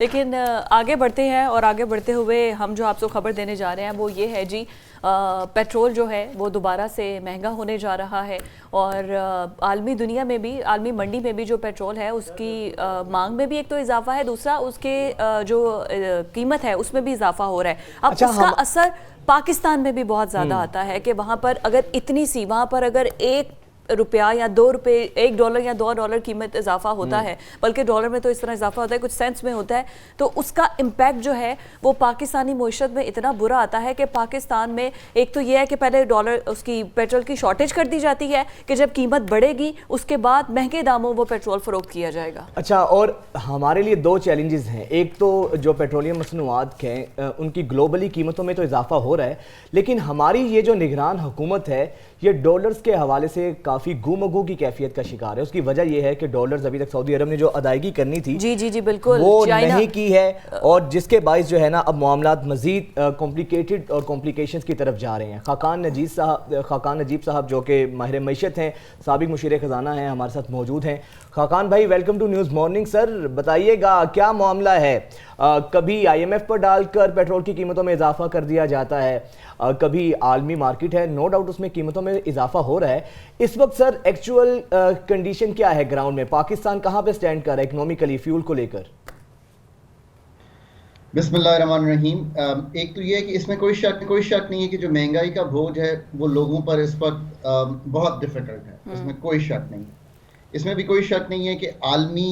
लेकिन आगे बढ़ते हैं और आगे बढ़ते हुए हम जो आपको खबर देने जा रहे हैं वो ये है जी, पेट्रोल जो है वो दोबारा से महंगा होने जा रहा है और आलमी दुनिया में भी, आलमी मंडी में भी जो पेट्रोल है उसकी मांग में भी एक तो इजाफा है, दूसरा उसके जो कीमत है उसमें भी इजाफा हो रहा है। अब उसका असर पाकिस्तान में भी बहुत ज़्यादा आता है कि वहाँ पर अगर इतनी सी, वहाँ पर अगर ₹1 या ₹2, $1 या $2 कीमत इजाफा होता है, बल्कि डॉलर में तो इस तरह इजाफा होता है, कुछ सेंस में होता है, तो उसका इम्पैक्ट जो है वो पाकिस्तानी मईशत में इतना बुरा आता है कि पाकिस्तान में एक तो ये है कि पहले डॉलर, उसकी पेट्रोल की शॉर्टेज कर दी जाती है कि जब कीमत बढ़ेगी उसके बाद महंगे दामों वो पेट्रोल फरोख्त किया जाएगा। अच्छा, और हमारे लिए दो चैलेंजेस हैं। एक तो जो पेट्रोलियम मसनूआत के उनकी ग्लोबली कीमतों में तो इजाफा हो रहा है, लेकिन हमारी ये जो निगरान हुकूमत है ये डॉलर्स के हवाले से काफ़ी गुमगू की कैफियत का शिकार है। उसकी वजह यह है कि डॉलर्स अभी तक सऊदी अरब ने जो अदायगी करनी थी जी बिल्कुल वो नहीं की है, और जिसके बाइस जो है ना अब मामलात मजीद कॉम्प्लिकेटेड और कॉम्प्लिकेशंस की तरफ जा रहे हैं। खाकान नजीब साहब जो कि माहिर मईशत हैं, साबिक मुशीर ख़जाना हैं, हमारे साथ मौजूद हैं। खाकान भाई, welcome to news morning. Sir बताइएगा क्या मामला है? कभी IMF पर डालकर पेट्रोल की कीमतों में इजाफा कर दिया जाता है, कभी आलमी मार्केट है, नो डाउट उसमें कीमतों में इजाफा हो रहा है। इस वक्त सर एक्चुअल कंडीशन क्या है ग्राउंड में? पाकिस्तान कहाँ पे स्टैंड कर रहा है इकोनॉमिकली फ्यूल को लेकर? बिस्मिल्लाहिर्रहमानिर्रहीम। एक तो ये है कि इसमें कोई शक नहीं है कि जो महंगाई का बोझ है वो लोगों पर इस वक्त बहुत डिफिकल्ट है, इसमें कोई शक नहीं। इसमें भी कोई शक नहीं है कि आलमी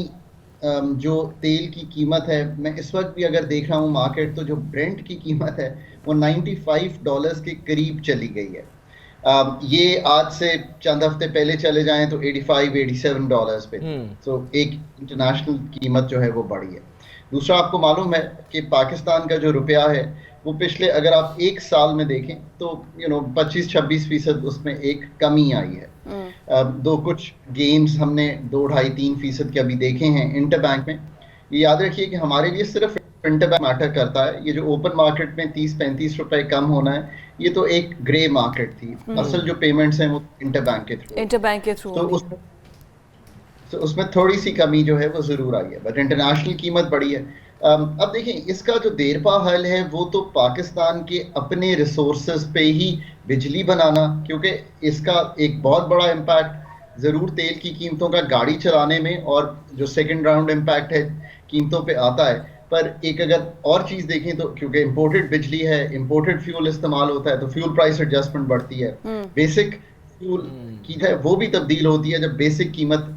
जो तेल की कीमत है, मैं इस वक्त भी अगर देख रहा हूँ मार्केट, तो जो ब्रेंट की कीमत है वो $95 के करीब चली गई है। ये आज से चंद हफ्ते पहले चले जाएं तो $85-87 पे, तो एक इंटरनेशनल कीमत जो है वो बढ़ी है। दूसरा, आपको मालूम है कि पाकिस्तान का जो रुपया है वो पिछले, अगर आप एक साल में देखें तो 25-26% उसमें एक कमी आई है। दो कुछ गेम्स हमने 2-2.5-3% के अभी देखे हैं इंटरबैंक में। ये याद रखिए कि हमारे लिए सिर्फ इंटरबैंक मैटर करता है। ये जो ओपन मार्केट में 30-35 रुपए कम होना है, ये तो एक ग्रे मार्केट थी। असल जो पेमेंट्स हैं वो इंटरबैंक के थ्रू तो उसमें थोड़ी सी कमी जो है वो जरूर आई है, बट इंटरनेशनल कीमत बढ़ी है। अब देखें, इसका जो देरपा हल है वो तो पाकिस्तान के अपने रिसोर्सेज पे ही बिजली बनाना, क्योंकि इसका एक बहुत बड़ा इम्पैक्ट ज़रूर तेल की कीमतों का गाड़ी चलाने में, और जो सेकंड राउंड इम्पैक्ट है कीमतों पे आता है। पर एक अगर और चीज़ देखें तो क्योंकि इम्पोर्टेड बिजली है, इम्पोर्टेड फ्यूल इस्तेमाल होता है, तो फ्यूल प्राइस एडजस्टमेंट बढ़ती है। बेसिक फ्यूल की है वो भी तब्दील होती है जब बेसिक कीमत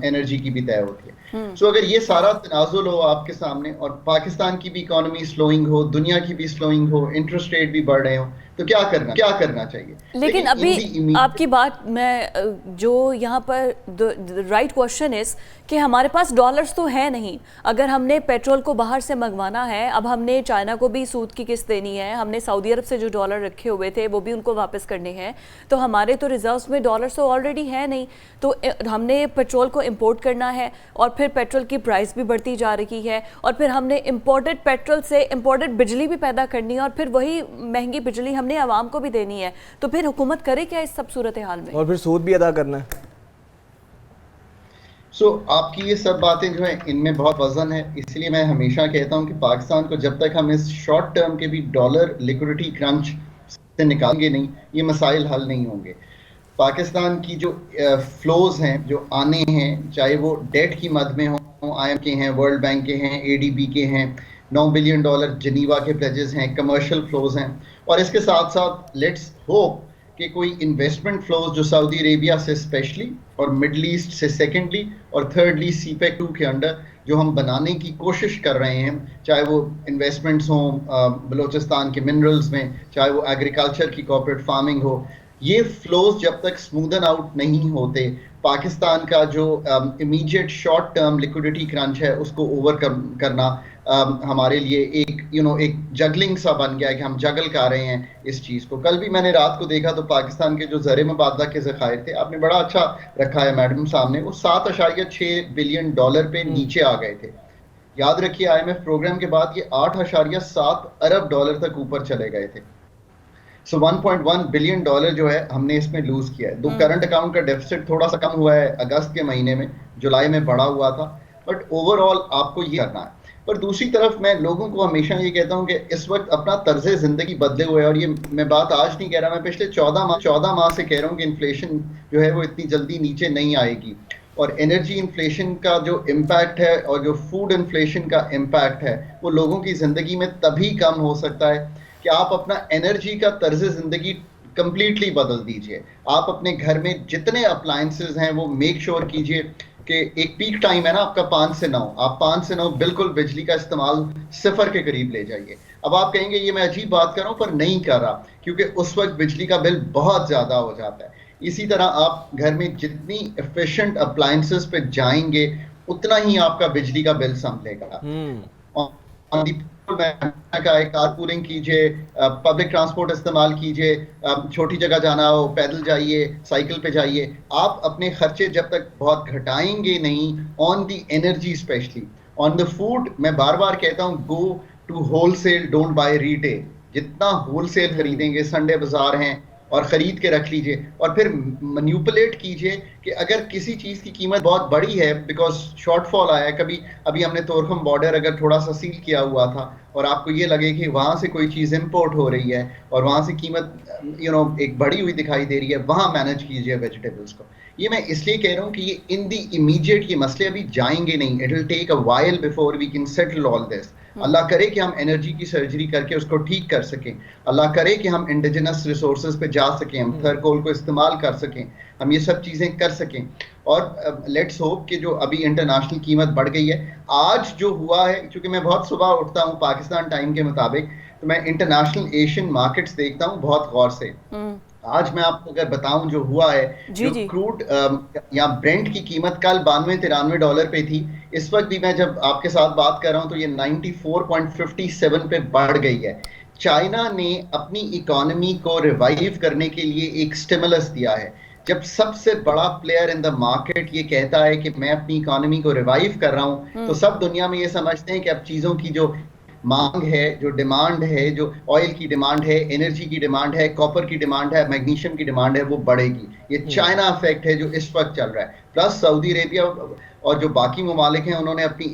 एनर्जी की भी तय होती है। सो अगर ये सारा तनाजुल हो आपके सामने और पाकिस्तान की भी इकोनॉमी स्लोइंग हो, दुनिया की भी स्लोइंग हो, इंटरेस्ट रेट भी बढ़ रहे हो, तो क्या करना चाहिए? लेकिन अभी आपकी बात, मैं जो यहाँ पर राइट क्वेश्चन इज कि हमारे पास डॉलर्स तो है नहीं। अगर हमने पेट्रोल को बाहर से मंगवाना है, अब हमने चाइना को भी सूद की किस्त देनी है, हमने सऊदी अरब से जो डॉलर रखे हुए थे वो भी उनको वापस करने हैं, तो हमारे तो रिजर्व्स में डॉलर्स तो ऑलरेडी है नहीं। तो हमने पेट्रोल को इम्पोर्ट करना है और फिर पेट्रोल की प्राइस भी बढ़ती जा रही है, और फिर हमने इम्पोर्टेड पेट्रोल से इम्पोर्टेड बिजली भी पैदा करनी है, और फिर वही महंगी बिजली हमने आवाम को भी देनी है। तो फिर हुकूमत करे क्या इस सब सूरत हाल में? और फिर सूद भी अदा करना है। आपकी ये सब बातें जो है इनमें बहुत वजन है, इसलिए मैं हमेशा कहता हूं कि पाकिस्तान को जब तक हम इस शॉर्ट टर्म के भी डॉलर लिक्विडिटी क्रंच से निकालेंगे नहीं, ये मसाइल हल नहीं होंगे। पाकिस्तान की जो फ्लोज हैं जो आने हैं, चाहे वो डेट की मद में हो, IMF के हैं, वर्ल्ड बैंक के हैं, ADB के हैं, $9 बिलियन जिनीवा के प्लेजेस हैं, कमर्शियल फ्लोज हैं, और इसके साथ साथ लेट्स होप कि कोई इन्वेस्टमेंट फ्लोज जो सऊदी अरेबिया से स्पेशली और मिडल ईस्ट से सेकेंडली और थर्डली CPEC 2 के अंडर जो हम बनाने की कोशिश कर रहे हैं, चाहे वो इन्वेस्टमेंट्स हों बलोचिस्तान के मिनरल्स में, चाहे वो एग्रीकल्चर की कॉर्पोरेट फार्मिंग हो, ये फ्लोज जब तक स्मूदन आउट नहीं होते, पाकिस्तान का जो immediate short term liquidity crunch है उसको ओवरकम करना हमारे लिए एक जगलिंग सा बन गया है कि हम जगल कर रहे हैं इस चीज़ को। कल भी मैंने रात को देखा तो पाकिस्तान के जो ज़र मुबादला के ज़खायर थे, आपने बड़ा अच्छा रखा है मैडम सामने, वो $7.6 बिलियन पे नीचे आ गए थे। याद रखिए IMF प्रोग्राम के बाद ये $8.7 अरब तक ऊपर चले गए थे। सो $1.1 बिलियन जो है हमने इसमें लूज किया है। दो करंट अकाउंट का डेफिसिट थोड़ा सा कम हुआ है अगस्त के महीने में, जुलाई में बढ़ा हुआ था, बट ओवरऑल आपको ये करना है। पर दूसरी तरफ मैं लोगों को हमेशा ये कहता हूँ कि इस वक्त अपना तर्ज ज़िंदगी बदले हुए है, और ये मैं बात आज नहीं कह रहा, मैं पिछले 14 माह से कह रहा हूँ कि इन्फ्लेशन जो है वो इतनी जल्दी नीचे नहीं आएगी, और एनर्जी इन्फ्लेशन का जो इम्पैक्ट है और जो फूड इन्फ्लेशन का इम्पैक्ट है वो लोगों की ज़िंदगी में तभी कम हो सकता है कि आप अपना एनर्जी का तर्ज ज़िंदगी कंप्लीटली बदल दीजिए। आप अपने घर में जितने अप्लायंसेस हैं वो मेक श्योर कीजिए कि एक पीक टाइम है ना आपका 5 से 9, आप 5 से 9 बिल्कुल बिजली का इस्तेमाल सिफर के करीब ले जाइए। अब आप कहेंगे ये मैं अजीब बात कर रहा हूँ, पर नहीं कर रहा, क्योंकि उस वक्त बिजली का बिल बहुत ज़्यादा हो जाता है। इसी तरह आप घर में जितनी एफिशिएंट अप्लायंसेस पे जाएंगे उतना ही आपका बिजली का बिल संभलेगा। कारपूलिंग कीजिए, पब्लिक ट्रांसपोर्ट इस्तेमाल कीजिए, छोटी जगह जाना हो पैदल जाइए, साइकिल पे जाइए। आप अपने खर्चे जब तक बहुत घटाएंगे नहीं on the energy, specially on the food, मैं बार बार कहता हूँ go to wholesale, don't buy retail. जितना होलसेल खरीदेंगे, संडे बाजार हैं, और खरीद के रख लीजिए, और फिर मैनिपुलेट कीजिए कि अगर किसी चीज़ की कीमत बहुत बड़ी है बिकॉज शॉर्टफॉल आया है, कभी अभी हमने तोरखम बॉर्डर अगर थोड़ा सा सील किया हुआ था और आपको ये लगे कि वहाँ से कोई चीज़ इंपोर्ट हो रही है और वहाँ से कीमत एक बढ़ी हुई दिखाई दे रही है, वहाँ मैनेज कीजिए वेजिटेबल्स को। ये मैं इसलिए कह रहा हूँ कि ये इन दी इमीडिएट ये मसले अभी जाएंगे नहीं, it will take a while before we can settle all this. Allah करे कि हम एनर्जी की सर्जरी करके उसको ठीक कर सकें, अल्लाह करे कि हम इंडिजिनस रिसोर्सेज पे जा सकें, हम थर्कोल को इस्तेमाल कर सकें, हम ये सब चीज़ें कर सकें। और लेट्स होप कि जो अभी इंटरनेशनल कीमत बढ़ गई है, आज जो हुआ है, क्योंकि मैं बहुत सुबह उठता हूँ पाकिस्तान टाइम के मुताबिक, तो मैं इंटरनेशनल एशियन मार्केट्स देखता हूँ बहुत गौर से। आज मैं आपको अगर बताऊं जो हुआ है, जो क्रूड या ब्रेंट की कीमत कल $92-93 पे थी, इस वक्त भी मैं जब आपके साथ बात कर रहा हूं तो ये 94.57 पे बढ़ गई है। चाइना ने अपनी इकोनॉमी को रिवाइव करने के लिए एक स्टिमुलस दिया है। जब सबसे बड़ा प्लेयर इन द मार्केट ये कहता है कि मैं अपनी इकोनॉमी को रिवाइव कर रहा हूं, तो सब दुनिया में ये समझते हैं कि अब चीज़ों की जो मांग है, जो डिमांड है, जो ऑयल की डिमांड है, एनर्जी की डिमांड है, कॉपर की डिमांड है, मैग्नीशियम की डिमांड है, वो बढ़ेगी। ये चाइना इफेक्ट है जो इस वक्त चल रहा है। प्लस सऊदी अरेबिया और जो बाकी ममालिक हैं उन्होंने अपनी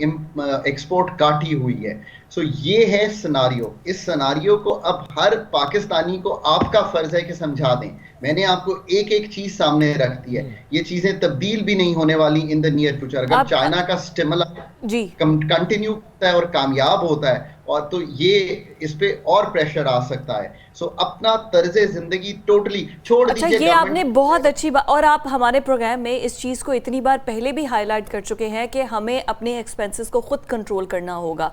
एक्सपोर्ट काटी हुई है। सो ये है सिनारियो। इस सिनारियो को अब हर पाकिस्तानी को आपका फर्ज है कि समझा दें। मैंने आपको एक एक चीज सामने रख दी है, ये चीजें तब्दील भी नहीं होने वाली इन द नियर फ्यूचर। अगर चाइना का स्टिमुलस कंटिन्यू होता है और कामयाब होता है, और तो ये इस पे और प्रेशर आ सकता है। सो अपना तर्जे जिंदगी टोटली छोड़ दीजिए। अच्छा, ये आपने बहुत अच्छी बात, और आप हमारे प्रोग्राम में इस चीज को इतनी बार पहले भी हाईलाइट कर चुके हैं कि हमें अपने एक्सपेंसेस को खुद कंट्रोल करना होगा।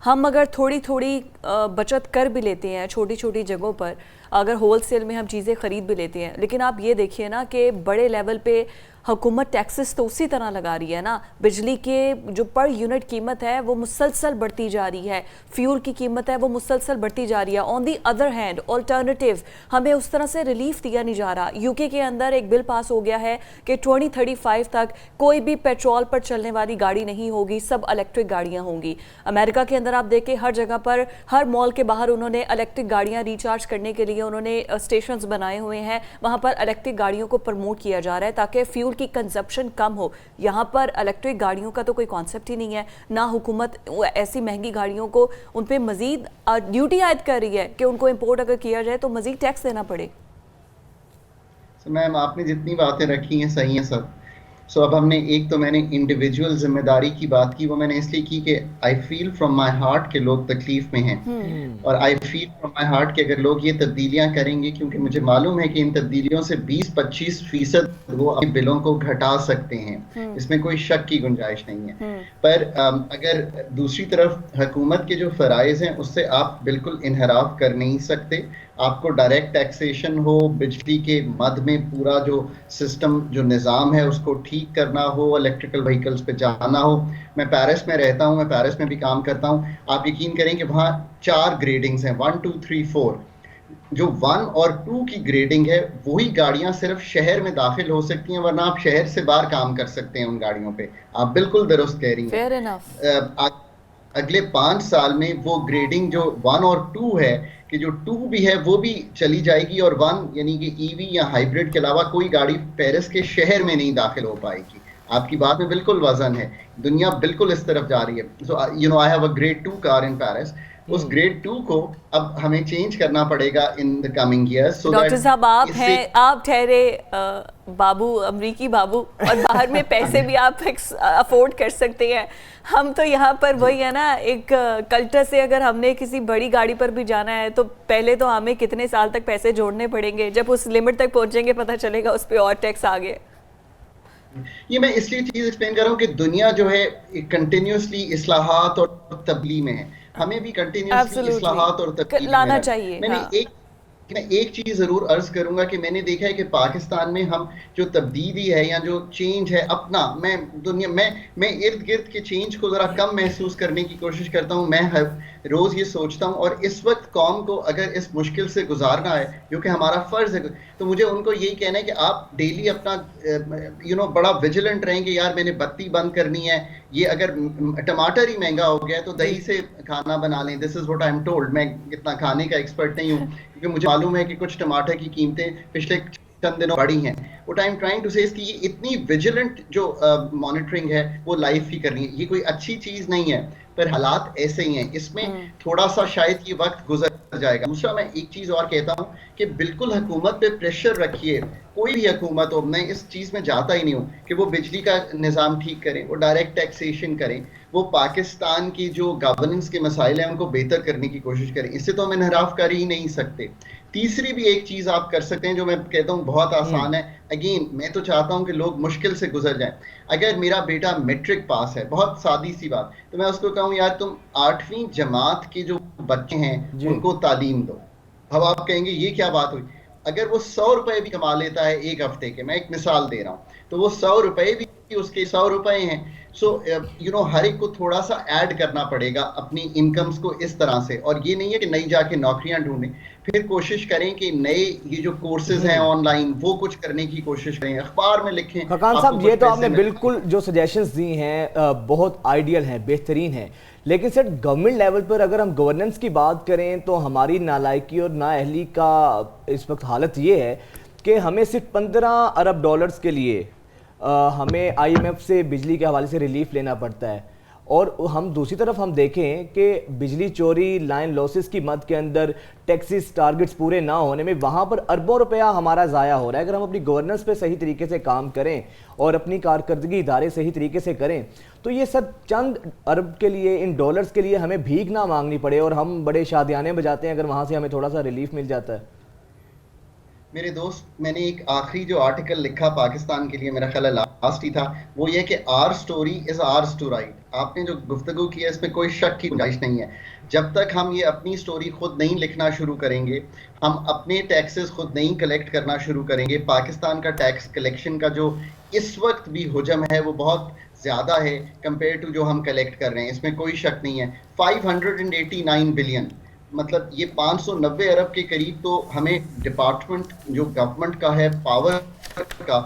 हम अगर थोड़ी थोड़ी बचत कर भी लेते हैं छोटी छोटी जगहों पर, अगर होलसेल में हम चीज़ें ख़रीद भी लेते हैं, लेकिन आप ये देखिए ना कि बड़े लेवल पे हुकूमत टैक्सेस तो उसी तरह लगा रही है ना। बिजली के जो पर यूनिट कीमत है वो मुसलसल बढ़ती जा रही है, फ्यूल की कीमत है वो मुसलसल बढ़ती जा रही है। On the other hand alternative हमें उस तरह से रिलीफ दिया नहीं जा रहा। यूके के अंदर एक बिल पास हो गया है कि 2035 तक कोई भी पेट्रोल पर चलने वाली गाड़ी नहीं होगी, सब इलेक्ट्रिक गाड़ियाँ होंगी। अमेरिका के अंदर आप देखें हर जगह पर, हर मॉल के बाहर उन्होंने इलेक्ट्रिक गाड़ियाँ रिचार्ज करने के लिए उन्होंने स्टेशंस बनाए हुए हैं, वहाँ पर इलेक्ट्रिक गाड़ियों को प्रमोट किया जा रहा है ताकि फ्यूल की कंजप्शन कम हो। यहाँ पर इलेक्ट्रिक गाड़ियों का तो कोई कॉन्सेप्ट ही नहीं है, ना हुकूमत ऐसी महंगी गाड़ियों को उन पे मजीद ड्यूटी आयद कर रही है कि उनको इंपोर्ट अगर किया जाए तो मजीद टैक्स देना पड़े। मैम आपने जितनी बातें रखी हैं सही हैं सब। सो अब हमने एक तो मैंने इंडिविजुअल जिम्मेदारी की बात की, वो मैंने इसलिए की कि I feel from my heart के लोग तकलीफ में हैं, और I feel from my heart कि अगर लोग ये तब्दीलियां करेंगे, क्योंकि मुझे मालूम है कि इन तब्दीलियों से 20-25% वो अपने बिलों को घटा सकते हैं, इसमें कोई शक की गुंजाइश नहीं है। पर अगर दूसरी तरफ हुकूमत के जो फ़राइज़ हैं उससे आप बिल्कुल इनहराफ कर नहीं सकते। आपको डायरेक्ट टैक्सेशन हो, बिजली के मद में पूरा जो सिस्टम जो निज़ाम है उसको ठीक करना हो, इलेक्ट्रिकल व्हीकल्स पे जाना हो। मैं पेरिस में रहता हूँ, मैं पेरिस में भी काम करता हूँ। आप यकीन करें कि वहाँ 4 ग्रेडिंग्स हैं, 1 2 3 4। जो 1 और 2 की ग्रेडिंग है वही गाड़ियाँ सिर्फ शहर में दाखिल हो सकती हैं, वरना आप शहर से बाहर काम कर सकते हैं उन गाड़ियों पे। आप बिल्कुल दुरुस्त कह रही हैं। Fair enough। अगले 5 साल में वो ग्रेडिंग जो 1 और 2 है, कि जो 2 भी है वो भी चली जाएगी, और 1 यानी कि ईवी या हाइब्रिड के अलावा कोई गाड़ी पेरिस के शहर में नहीं दाखिल हो पाएगी। आपकी बात में बिल्कुल वजन है, दुनिया बिल्कुल इस तरफ जा रही है। So you know, I have a grade 2 car in Paris. उस ग्रेड 2 को अब हमें चेंज करना पड़ेगा in the coming years, so doctor साहब आप इससे हैं, आप ठहरे बाबू, अमरीकी बाबू, और बाहर में पैसे भी आप अफोर्ड कर सकते हैं। हम तो यहाँ पर वही है ना, एक कल्चर से अगर हमने किसी बड़ी गाड़ी पर भी जाना है तो पहले तो हमें कितने साल तक पैसे जोड़ने पड़ेंगे, जब उस लिमिट तक पहुँचेंगे पता चलेगा उस पर और टैक्स आ गए। ये मैं इसलिए चीज एक्सप्लेन कर रहा हूँ कि दुनिया जो है कंटिन्यूसली इस्लाहात और तब्दीली में है, हमें भी कंटिन्यूसली इस्लाहात और तब्दीली लाना में चाहिए। मैंने एक चीज जरूर अर्ज करूंगा कि मैंने देखा है कि पाकिस्तान में हम जो तब्दीली है या जो चेंज है अपना, मैं इर्द गिर्द के चेंज को जरा कम महसूस करने की कोशिश करता हूँ। मैं हर रोज ये सोचता हूँ, और इस वक्त कौम को अगर इस मुश्किल से गुजारना है जो कि हमारा फर्ज है, तो मुझे उनको यही कहना है कि आप डेली अपना बड़ा विजिलेंट रहें कि यार मैंने बत्ती बंद करनी है। ये अगर टमाटर ही महंगा हो गया है तो दही से खाना बना लें। This is what I am told. मैं इतना खाने का एक्सपर्ट नहीं हूँ, क्योंकि मुझे मालूम है कि कुछ टमाटर की कीमतें पिछले चंद दिनों बढ़ी हैं। What I am trying to say कि ये इतनी विजिलेंट जो मॉनिटरिंग है वो लाइफ ही करनी है। ये कोई अच्छी चीज नहीं है, पर हालात ऐसे ही हैं। इसमें थोड़ा सा शायद ये वक्त गुजर जाएगा। दूसरा, मैं एक चीज और कहता हूँ कि बिल्कुल हुकूमत पे प्रेशर रखिए। कोई भी हुकूमत हो, मैं इस चीज में जाता ही नहीं हूँ कि वो बिजली का निज़ाम ठीक करें, वो डायरेक्ट टैक्सेशन करें, वो पाकिस्तान की जो गवर्नेंस के मसाइल हैं उनको बेहतर करने की कोशिश करें। इससे तो हम इनहराफ कर ही नहीं सकते। तीसरी भी एक चीज आप कर सकते हैं जो मैं कहता हूँ बहुत आसान है। अगेन, मैं तो चाहता हूँ कि लोग मुश्किल से गुजर जाएं। अगर मेरा बेटा मैट्रिक पास है, बहुत सादी सी बात, तो मैं उसको कहूँ यार तुम 8वीं जमात के जो बच्चे हैं उनको तालीम दो। अब आप कहेंगे ये क्या बात हुई? अगर वो 100 रुपए भी कमा लेता है एक हफ्ते के, मैं एक मिसाल दे रहा हूँ, तो वो 100 रुपए भी उसके 100 रुपए हैं। सो हर एक को थोड़ा सा ऐड करना पड़ेगा अपनी इनकम्स को इस तरह से। और ये नहीं है कि नई जाके नौकरियां ढूंढें, फिर कोशिश करें कि नए ये जो कोर्सेज हैं ऑनलाइन वो कुछ करने की कोशिश करें, अखबार में लिखें। खाकान साहब, ये तो आपने बिल्कुल जो सजेशंस दी हैं बहुत आइडियल हैं, बेहतरीन हैं, लेकिन सर गवर्नमेंट लेवल पर अगर हम गवर्नेंस की बात करें तो हमारी नालायकी और नाअहली का इस वक्त हालत ये है कि हमें सिर्फ 15 अरब डॉलर्स के लिए हमें IMF से बिजली के हवाले से रिलीफ लेना पड़ता है। और हम दूसरी तरफ हम देखें कि बिजली चोरी, लाइन लॉसेस की मद के अंदर टैक्सेस टारगेट्स पूरे ना होने में वहाँ पर अरबों रुपया हमारा ज़ाया हो रहा है। अगर हम अपनी गवर्नेंस पे सही तरीके से काम करें और अपनी कारकर्दगी इदारे सही तरीके से करें तो ये सब चंद अरब के लिए, इन डॉलर्स के लिए हमें भीख ना मांगनी पड़े और हम बड़े शादियाने बजाते हैं अगर वहाँ से हमें थोड़ा सा रिलीफ मिल जाता है। मेरे दोस्त, मैंने एक आखिरी जो आर्टिकल लिखा पाकिस्तान के लिए, मेरा ख्याल है लास्ट ही था, वो ये कि our story is ours to write. आपने जो गुफ्तगू की है इसमें कोई शक की गुंजाइश नहीं है। जब तक हम ये अपनी स्टोरी खुद नहीं लिखना शुरू करेंगे, हम अपने टैक्सेस खुद नहीं कलेक्ट करना शुरू करेंगे, पाकिस्तान का टैक्स कलेक्शन का जो इस वक्त भी हुजम है वो बहुत ज़्यादा है कंपेयर टू जो हम कलेक्ट कर रहे हैं, इसमें कोई शक नहीं है। 589 बिलियन, मतलब ये 590 अरब के करीब तो हमें डिपार्टमेंट जो गवर्नमेंट का है पावर का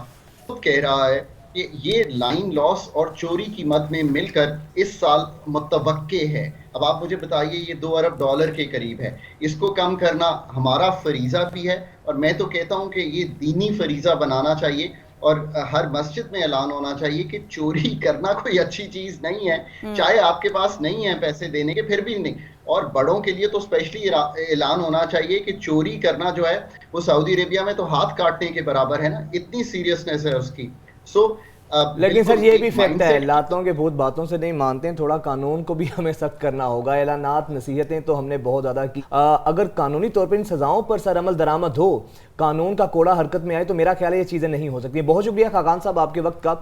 तो कह रहा है कि ये लाइन लॉस और चोरी की मद में मिलकर इस साल मुतवक्के है। अब आप मुझे बताइए, ये 2 अरब डॉलर के करीब है। इसको कम करना हमारा फरीज़ा भी है, और मैं तो कहता हूँ कि ये दीनी फरीज़ा बनाना चाहिए और हर मस्जिद में ऐलान होना चाहिए कि चोरी करना कोई अच्छी चीज नहीं है, चाहे आपके पास नहीं है पैसे देने के फिर भी नहीं। और बड़ों के लिए तो स्पेशली ऐलान होना चाहिए कि चोरी करना जो है वो सऊदी अरेबिया में तो हाथ काटने के बराबर है ना, इतनी सीरियसनेस है उसकी। लेकिन सर ये भी फैक्ट है, लातों के भूत बातों से नहीं मानते हैं, थोड़ा कानून को भी हमें सख्त करना होगा। ऐलानात, नसीहतें तो हमने बहुत ज़्यादा की, अगर कानूनी तौर पर इन सज़ाओं पर सर अमल दरामद हो, कानून का कोड़ा हरकत में आए तो मेरा ख्याल है ये चीज़ें नहीं हो सकती। बहुत शुक्रिया खाकान साहब आपके वक्त का।